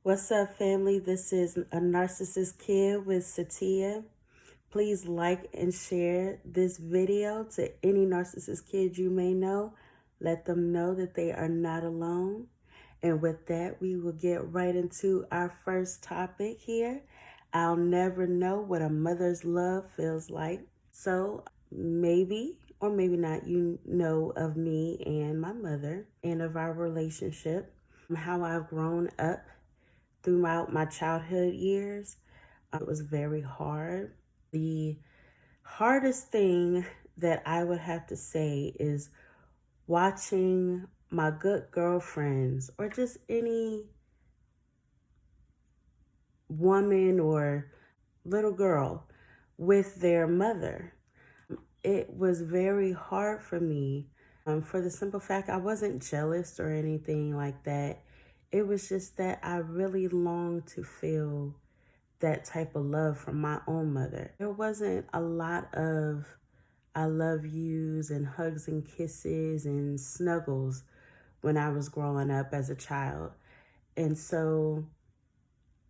What's up, family? This is A Narcissist Kid with Sateia. Please like and share this video to any narcissist kid you may know. Let them know that they are not alone. And with that, we will get right into our first topic here. I'll never know what a mother's love feels like. So maybe or maybe not, you know of me and my mother and of our relationship, how I've grown up throughout my childhood years. It was very hard. The hardest thing that I would have to say is watching my good girlfriends or just any woman or little girl with their mother. It was very hard for me for the simple fact I wasn't jealous or anything like that. It was just that I really longed to feel that type of love from my own mother. There wasn't a lot of I love yous and hugs and kisses and snuggles when I was growing up as a child. And so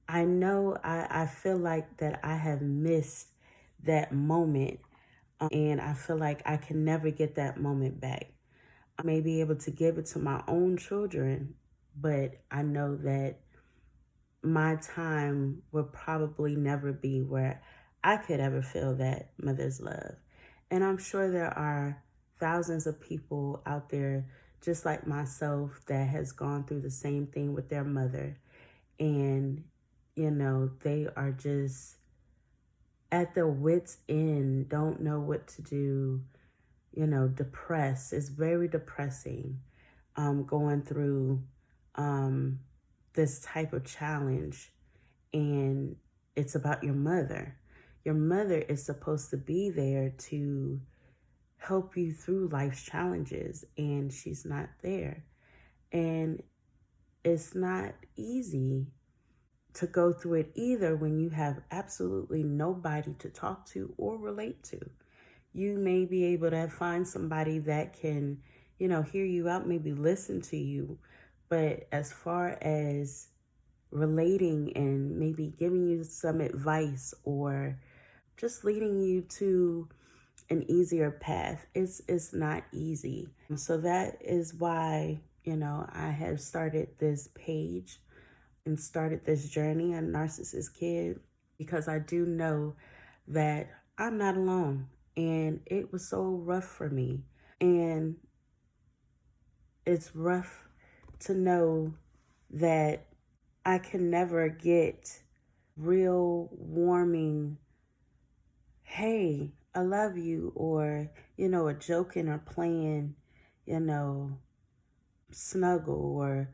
I feel like that I have missed that moment, and I feel like I can never get that moment back. I may be able to give it to my own children, but I know that my time will probably never be where I could ever feel that mother's love. And I'm sure there are thousands of people out there just like myself that has gone through the same thing with their mother. And, they are just at their wits' end, don't know what to do, depressed. It's very depressing going through this type of challenge, and it's about your mother. Your mother is supposed to be there to help you through life's challenges, and she's not there. And it's not easy to go through it either when you have absolutely nobody to talk to or relate to. You may be able to find somebody that can, hear you out, maybe listen to you. But as far as relating and maybe giving you some advice or just leading you to an easier path, it's not easy. So that is why, I have started this page and started this journey, A Narcissist Kid, because I do know that I'm not alone. And it was so rough for me. And it's rough to know that I can never get real warming, hey, I love you, or, a joking or playing, snuggle, or,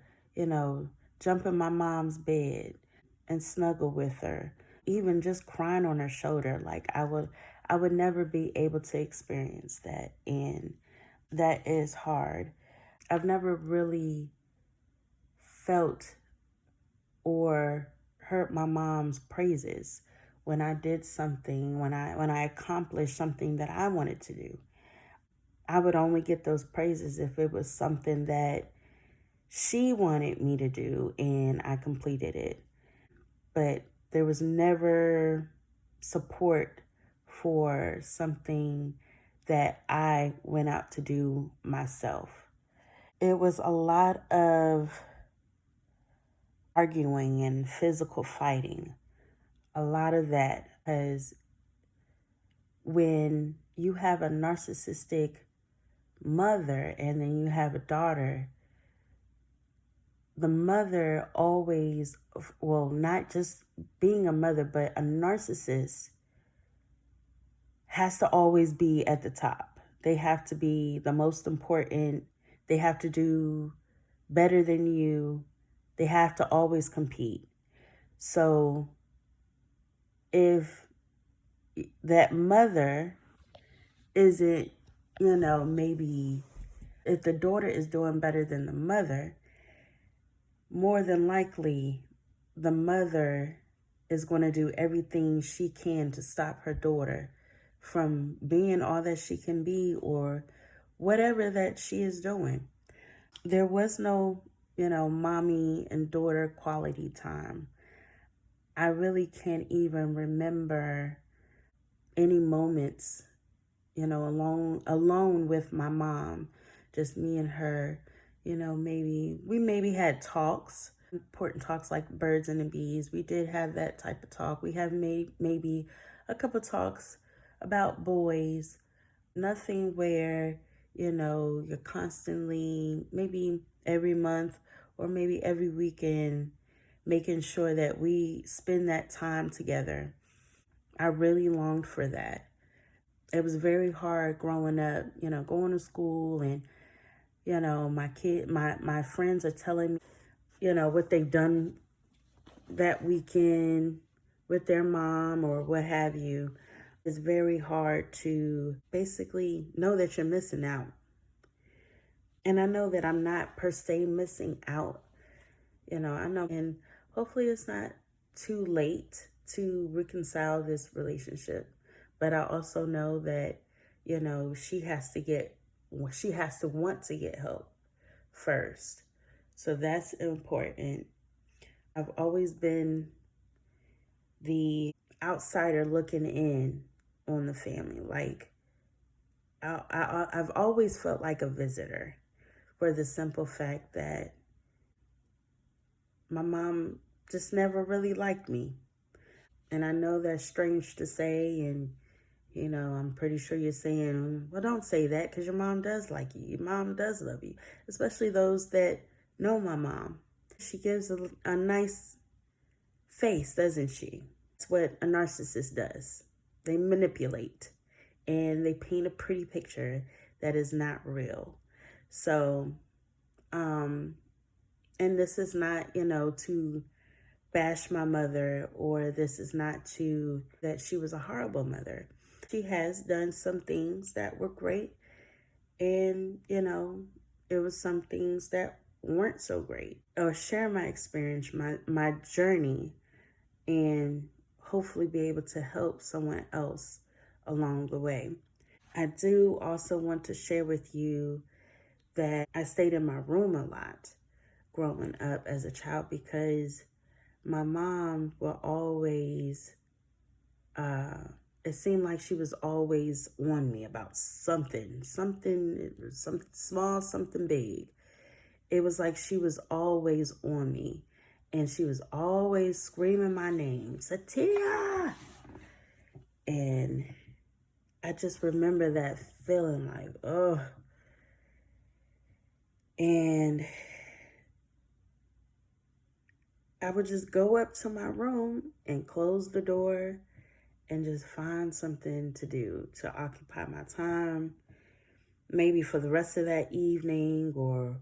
jump in my mom's bed and snuggle with her, even just crying on her shoulder. Like I would never be able to experience that. And that is hard. I've never really felt or heard my mom's praises when I did something, when I accomplished something that I wanted to do. I would only get those praises if it was something that she wanted me to do and I completed it. But there was never support for something that I went out to do myself. It was a lot of arguing and physical fighting. A lot of that, because when you have a narcissistic mother and then you have a daughter, the mother always, well, not just being a mother, but a narcissist has to always be at the top. They have to be the most important. They have to do better than you. They have to always compete. So if that mother isn't, maybe if the daughter is doing better than the mother, more than likely the mother is going to do everything she can to stop her daughter from being all that she can be or whatever that she is doing. There was no mommy and daughter quality time. I really can't even remember any moments, alone with my mom, just me and her. Maybe had talks, important talks like birds and the bees. We did have that type of talk. We have made maybe a couple talks about boys. Nothing where, you're constantly, maybe every month or maybe every weekend, making sure that we spend that time together. I really longed for that. It was very hard growing up, going to school, and, my friends are telling me, what they've done that weekend with their mom or what have you. It's very hard to basically know that you're missing out. And I know that I'm not per se missing out. I know, and hopefully it's not too late to reconcile this relationship. But I also know that, she has to want to get help first. So that's important. I've always been the outsider looking in on the family. Like, I've always felt like a visitor, for the simple fact that my mom just never really liked me. And I know that's strange to say, and I'm pretty sure you're saying, well, don't say that, because your mom does like you. Your mom does love you, especially those that know my mom. She gives a nice face, doesn't she? It's what a narcissist does. They manipulate and they paint a pretty picture that is not real. So, and this is not, to bash my mother, or this is not to that she was a horrible mother. She has done some things that were great, and, it was some things that weren't so great. I'll share my experience, my journey, and hopefully be able to help someone else along the way. I do also want to share with you that I stayed in my room a lot growing up as a child, because my mom will always, it seemed like she was always on me about something small, something big. It was like she was always on me, and she was always screaming my name, Sateia. And I just remember that feeling like, oh. And I would just go up to my room and close the door and just find something to do to occupy my time, maybe for the rest of that evening, or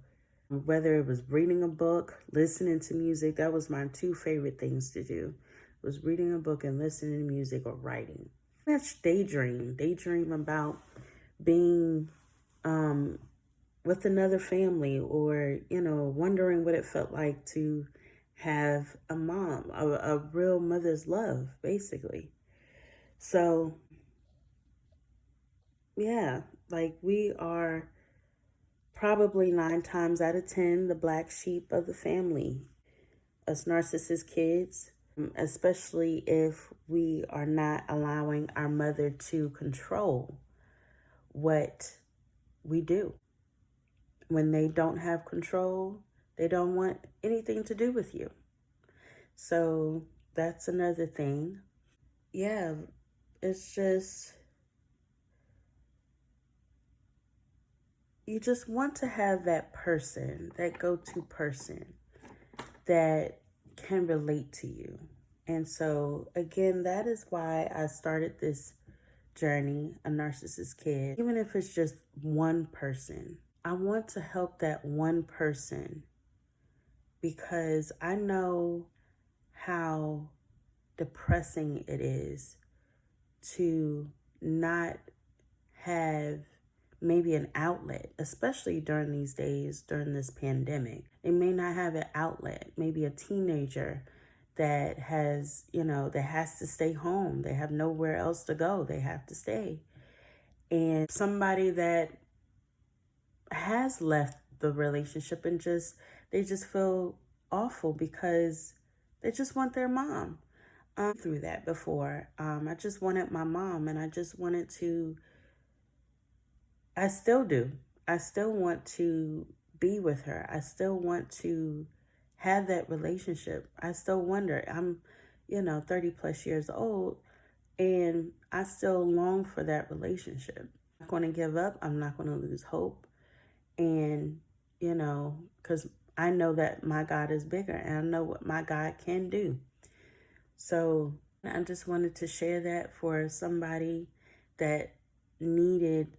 whether it was reading a book, listening to music. That was my two favorite things to do, was reading a book and listening to music, or writing. That's daydream about being with another family, or, wondering what it felt like to have a mom, a real mother's love, basically. So, yeah, like, we are probably 9 times out of 10 the black sheep of the family, us narcissist kids, especially if we are not allowing our mother to control what we do. When they don't have control, they don't want anything to do with you. So that's another thing. Yeah, it's just, you just want to have that person, that go-to person that can relate to you. And so, again, that is why I started this journey, A Narcissist's Kid. Even if it's just one person, I want to help that one person, because I know how depressing it is to not have maybe an outlet, especially during these days, during this pandemic. They may not have an outlet. Maybe a teenager that has, that has to stay home. They have nowhere else to go. They have to stay. And somebody that has left the relationship and just they just feel awful because they just want their mom. Through that before. I just wanted my mom, and I just wanted to, I still do. I still want to be with her. I still want to have that relationship. I still wonder. I'm, 30 plus years old, and I still long for that relationship. I'm not going to give up. I'm not going to lose hope. And, because I know that my God is bigger, and I know what my God can do. So I just wanted to share that for somebody that needed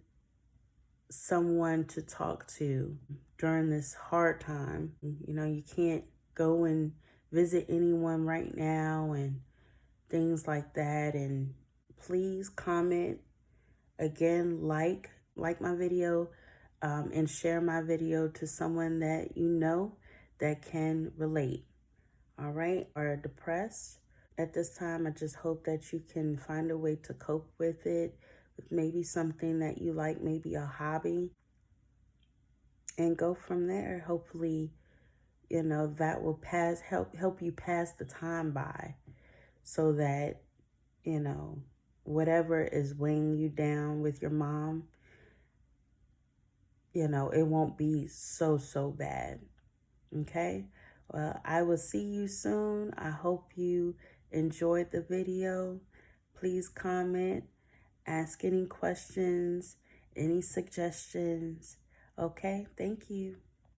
someone to talk to during this hard time. You can't go and visit anyone right now and things like that. And please comment again, like my video, and share my video to someone that you know that can relate. All right, or depressed at this time. I just hope that you can find a way to cope with it, with maybe something that you like, maybe a hobby, and go from there. Hopefully, that will help you pass the time by, so that, whatever is weighing you down with your mom, it won't be so bad. Okay? Well, I will see you soon. I hope you enjoyed the video. Please comment, ask any questions, any suggestions. Okay? Thank you.